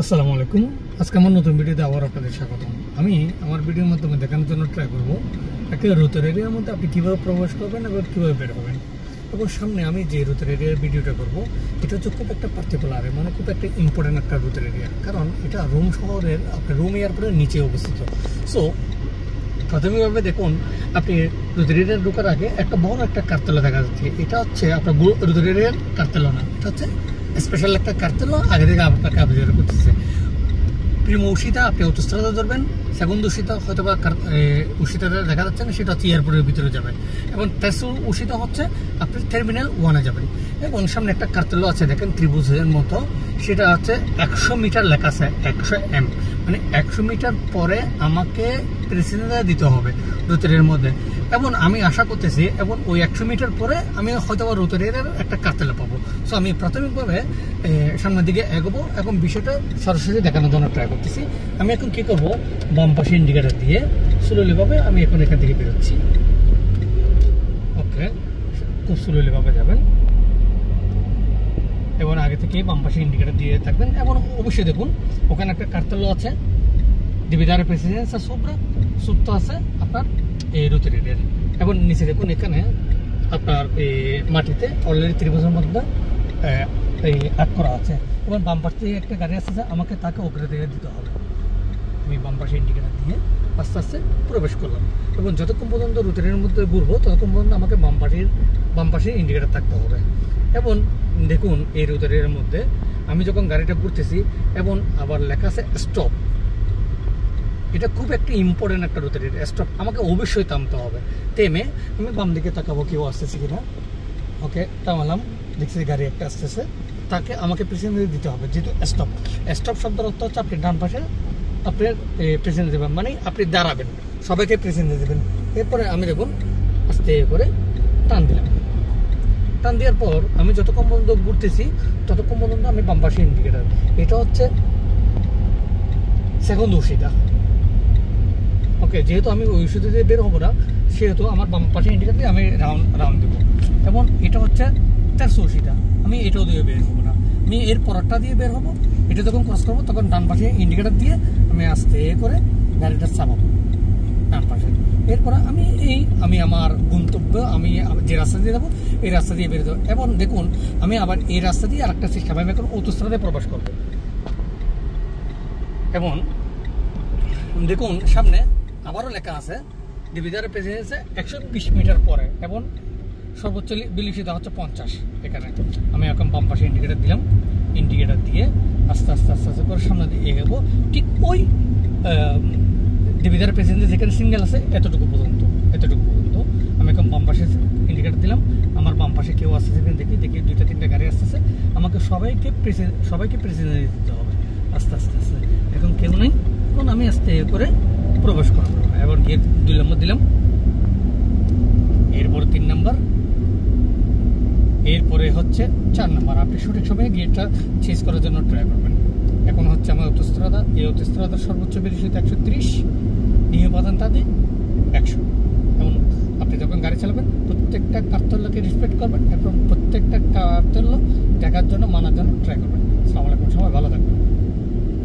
আসসালামু আলাইকুম। আজকে আমার নতুন ভিডিওতে আবার আপনাদের স্বাগত। আমি আমার ভিডিওর মাধ্যমে দেখানোর জন্য ট্রাই করব একটা রুটের এরিয়ার মধ্যে আপনি কীভাবে প্রবেশ করবেন এবং কীভাবে বের হবেন। এবং সামনে আমি যে রুটের এরিয়ার ভিডিওটা করব এটা হচ্ছে খুব একটা পার্টিকুলার, মানে খুব একটা ইম্পর্টেন্ট একটা রুটের এরিয়া, কারণ এটা রোম শহরের আপনার রোম এয়ারপোর্টের নিচে অবস্থিত। সো প্রাথমিকভাবে দেখুন, আপনি রুটের এরিয়ার ঢোকার আগে একটা বড় একটা কার্তেলা দেখা যাচ্ছে। এটা হচ্ছে আপনার রুটের এরিয়ার কার্তেলা না, এটা হচ্ছে স্পেশাল একটা কার্তেলা। আগে থেকে আপনাকে আবিষ্কার করতেছে। প্রিমো উশিতা আপনি অটোস্ট্রাদা ধরবেন, সেকেন্ড উশিতা হয়তো বা উশিতাটা দেখা যাচ্ছে না, সেটা হচ্ছে এয়ারপোর্টের ভিতরে যাবে। এবং তেসু উশিতা হচ্ছে আপনি টার্মিনাল 1-এ যাবেন। এবং সামনে একটা কার্তেলো আছে দেখেন ত্রিভুজের মতো, সেটা হচ্ছে 100 মিটার লেখা আছে, 100 m, মানে 100 মিটার পরে আমাকে প্রেসিডেন্ট দিতে হবে রুটের মধ্যে। এবং আমি আশা করতেছি এবং ওই 100 মিটার পরে আমি হয়তো বা রুটের একটা কার্তেলা পাবো। সো আমি প্রাথমিকভাবে সামনের দিকে এগোবো এবং বিষয়টা সরাসরি দেখানোর জন্য ট্রাই করতেছি। আমি এখন কী করবো, বাম পাশে ইন্ডিকেটার দিয়ে স্লোলিভাবে আমি এখন এখান থেকে বেরোচ্ছি। ওকে, খুব স্লোলিভাবে যাবেন এবং আগে থেকে বাম পাশে ইন্ডিকেটার দিয়ে থাকবেন। এবং অবশ্যই দেখুন ওখানে একটা কার্তেলো আছে, দিবিদারে প্রেসিডেন্সা সোবরা সুপ্ত আছে আপনার এই রুটের এরিয়ার। এবং নিচে দেখুন এখানে আপনার এই মাটিতে অলরেডি ত্রিভুজের মধ্যে এই আট করা আছে। এবং বাম পাশ থেকে একটা গাড়ি আসতেছে, আমাকে তাকে অগ্রাধিকার দিতে হবে। আমি বাম পাশে ইন্ডিকেটার দিয়ে আস্তে আস্তে প্রবেশ করলাম এবং যতক্ষণ পর্যন্ত রুটের মধ্যে ঘুরবো ততক্ষণ পর্যন্ত আমাকে বাম পাশে ইন্ডিকেটার থাকতে হবে। এবং দেখুন এই রুটের মধ্যে আমি যখন গাড়িটা ঘুরতেছি এবং আবার লেখা আছে স্টপ। এটা খুব একটা ইম্পর্টেন্ট একটা রুটের স্টপ, আমাকে অবশ্যই থামতে হবে। থেমে আমি বাম দিকে তাকাবো কেউ আসতেছে কিনা। ওকে, থামালাম, দেখছি গাড়ি একটা আসতেছে, তাকে আমাকে প্রেসিডেন্ট দিতে হবে। যেহেতু স্টপ স্টপ শব্দের অর্থ হচ্ছে আপনি ডান পাশে আপনার প্রেসিডেন্ট দেবেন, মানে আপনি দাঁড়াবেন, সবাইকে প্রেসিডেন্ট দেবেন। এরপরে আমি দেখুন আস্তে করে টান দিলাম। টান দেওয়ার পর আমি যতক্ষণ পর্যন্ত ঘুরতেছি ততক্ষণ পর্যন্ত আমি বাম পাশে ইন্ডিকেটার, এটা হচ্ছে সেকেন্ড উশিতা। ওকে, যেহেতু আমি ওই উশিতা দিয়ে বের হবো না, সেহেতু আমার বাম পাশে ইন্ডিকেটার দিয়ে আমি রাউন্ড দেবো। এবং এটা হচ্ছে তেরশো উশিতা, আমি এটাও দিয়ে বের হবো না, আমি এর পরেরটা দিয়ে বের হবো। এটা যখন ক্রস করবো তখন ডান পাশে ইন্ডিকেটার দিয়ে আমি আস্তে করে গাড়িটা চাপাবো ডান পাশে। এরপরে আমি আমার গন্তব্য, আমি যে রাস্তা দিয়ে যাবো এই রাস্তা দিয়ে বেরোতে হবে। এবং দেখুন আমি আবার এই রাস্তা দিয়ে আরেকটা চেষ্টা পাই, আমি এখন অটোস্ট্রাদায় প্রবেশ করবো। এবং দেখুন সামনে আবারও লেখা আছে দিবিদার প্রেসিডেন্সে 120 মিটার পরে এবং সর্বোচ্চ বিলিশিতা হচ্ছে 50। এখানে আমি এখন বাম পাশে ইন্ডিকেটার দিলাম, ইন্ডিকেটার দিয়ে আস্তে আস্তে আস্তে আস্তে করে সামনে দিয়ে এগোবো। ঠিক ওই দিবিদার প্রেসিডেন্সে যেখানে সিঙ্গেল আছে এতটুকু পর্যন্ত আমি এখন বাম পাশে ইন্ডিকেটার দিলাম। আমার বাম পাশে কেউ আসতেছে কিনা দেখি 2-3টা গাড়ি আসতেছে, আমাকে সবাইকে প্রেসিডেন্ট দিতে হবে আস্তে আস্তে আস্তে। এখন কেউ নেই, এখন আমি আস্তে করে প্রবেশ করবো এবং গেট 2 নম্বর দিলাম, এরপর 3 নম্বর, এরপরে হচ্ছে 4 নম্বর। আপনি সঠিক সময়ে গেটটা চেঞ্জ করার জন্য ট্রাই করবেন। এখন হচ্ছে আমার অটোস্ট্রাদা, এই অটোস্ট্রাদার সর্বোচ্চ বিলিশিতা 130, নিয়মবাধন তাতে 100। এবং আপনি যখন গাড়ি চালাবেন প্রত্যেকটা কার্তেল্যকে রেসপেক্ট করবেন এবং প্রত্যেকটা কার্তেল্য দেখার জন্য মানার জন্য ট্রাই করবেন। আসসালামু আলাইকুম, সবাই ভালো থাকবেন।